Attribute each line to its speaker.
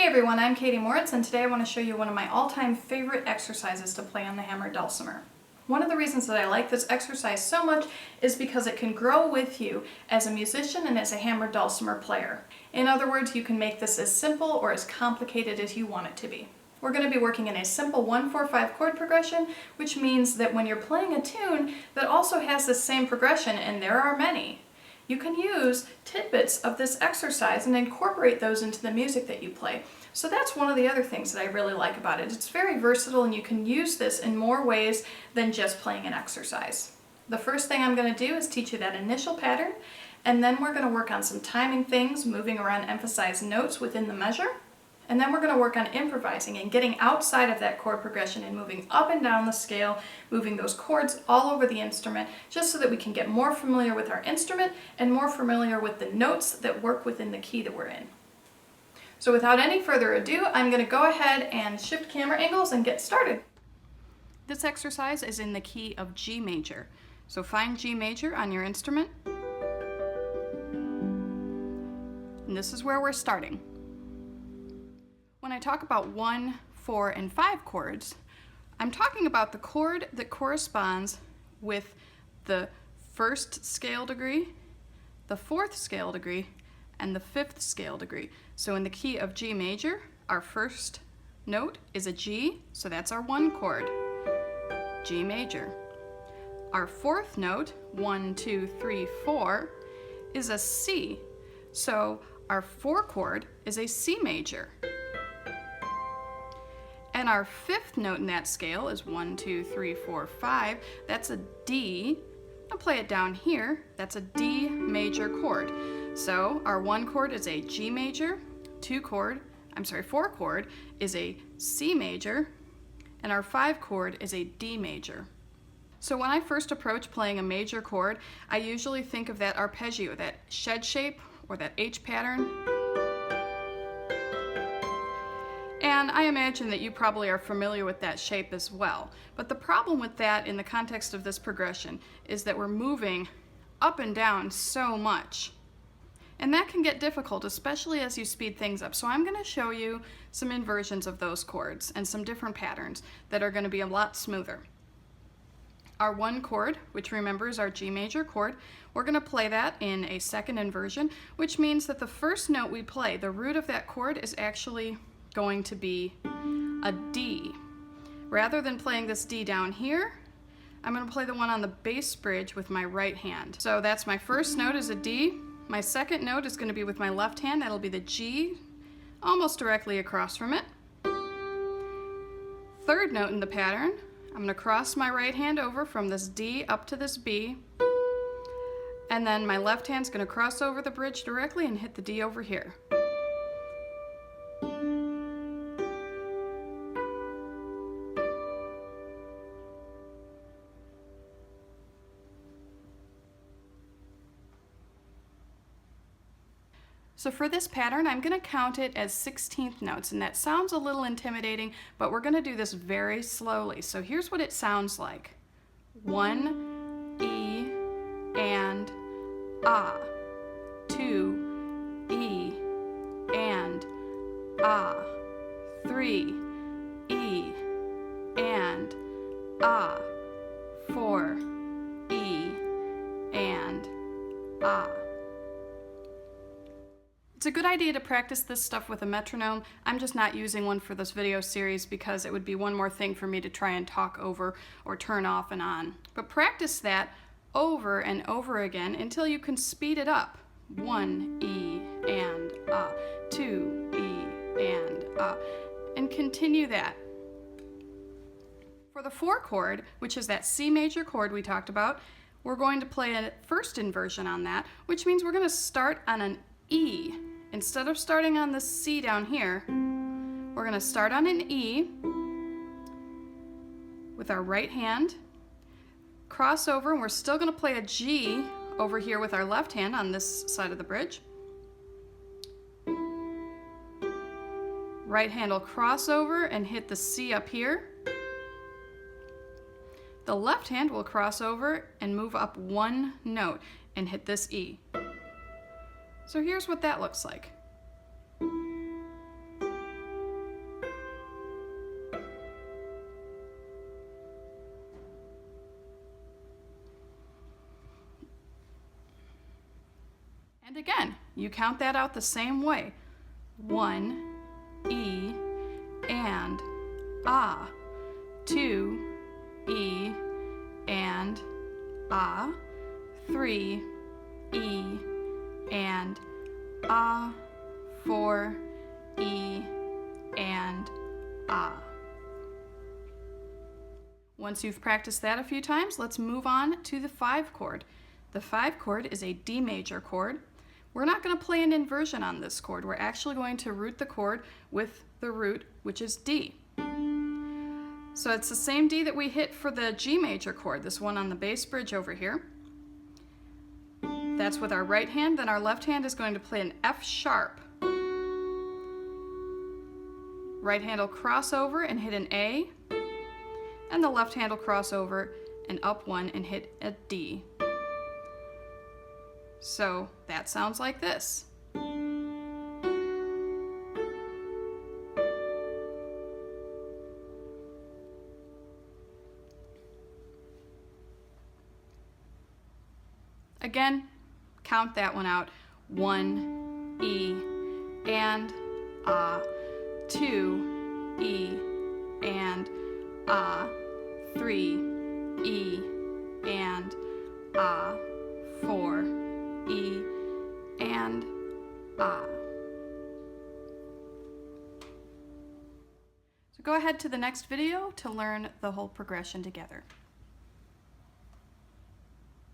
Speaker 1: everyone, I'm Katie Moritz, and today I want to show you one of my all-time favorite exercises to play on the hammered dulcimer. One of the reasons that I like this exercise so much is because it can grow with you as a musician and as a hammered dulcimer player. In other words, you can make this as simple or as complicated as you want it to be. We're going to be working in a simple 1-4-5 chord progression, which means that when you're playing a tune that also has the same progression, and there are many, you can use tidbits of this exercise and incorporate those into the music that you play. So that's one of the other things that I really like about it. It's very versatile and you can use this in more ways than just playing an exercise. The first thing I'm going to do is teach you that initial pattern, and then we're going to work on some timing things, moving around emphasized notes within the measure. And then we're going to work on improvising and getting outside of that chord progression and moving up and down the scale, moving those chords all over the instrument, just so that we can get more familiar with our instrument and more familiar with the notes that work within the key that we're in. So without any further ado, I'm going to go ahead and shift camera angles and get started. This exercise is in the key of G major. So find G major on your instrument. And this is where we're starting. When I talk about 1, 4, and 5 chords, I'm talking about the chord that corresponds with the 1st scale degree, the 4th scale degree, and the 5th scale degree. So in the key of G major, our first note is a G, so that's our 1 chord, G major. Our 4th note, 1, 2, 3, 4, is a C, so our 4 chord is a C major. And our 5th note in that scale is 1, 2, 3, 4, 5. That's a D. I'll play it down here. That's a D major chord. So our 1 chord is a G major, 4 chord is a C major, and our 5 chord is a D major. So when I first approach playing a major chord, I usually think of that arpeggio, that shed shape or that H pattern. And I imagine that you probably are familiar with that shape as well. But the problem with that in the context of this progression is that we're moving up and down so much. And that can get difficult, especially as you speed things up. So I'm going to show you some inversions of those chords and some different patterns that are going to be a lot smoother. Our 1 chord, which remember is our G major chord, we're going to play that in a 2nd inversion, which means that the first note we play, the root of that chord, is actually going to be a D. Rather than playing this D down here, I'm going to play the one on the bass bridge with my right hand. So that's my first note is a D. My 2nd note is going to be with my left hand. That'll be the G, almost directly across from it. 3rd note in the pattern, I'm going to cross my right hand over from this D up to this B. And then my left hand's going to cross over the bridge directly and hit the D over here. So for this pattern, I'm going to count it as 16th notes, and that sounds a little intimidating, but we're going to do this very slowly. So here's what it sounds like. 1, E, and ah. 2, E, and ah. 3, E, and ah. 4, E, and ah. It's a good idea to practice this stuff with a metronome. I'm just not using one for this video series because it would be one more thing for me to try and talk over or turn off and on. But practice that over and over again until you can speed it up. 1, E, and ah. 2, E, and ah. And continue that. For the 4 chord, which is that C major chord we talked about, we're going to play a 1st inversion on that, which means we're going to start on an E. Instead of starting on the C down here, we're going to start on an E with our right hand, cross over, and we're still going to play a G over here with our left hand on this side of the bridge. Right hand will cross over and hit the C up here. The left hand will cross over and move up 1 note and hit this E. So here's what that looks like. And again, you count that out the same way. 1, E, and ah. 2, E, and ah. 3, E, and ah. 4, E, and ah. Once you've practiced that a few times, let's move on to the 5 chord. The 5 chord is a D major chord. We're not going to play an inversion on this chord. We're actually going to root the chord with the root, which is D. So it's the same D that we hit for the G major chord, this one on the bass bridge over here. That's with our right hand, then our left hand is going to play an F sharp. Right hand will cross over and hit an A, and the left hand will cross over and up one and hit a D. So that sounds like this. Again, count that one out. 1, E, and ah. 2, E, and ah. 3, E, and ah. 4, E, and ah. So go ahead to the next video to learn the whole progression together.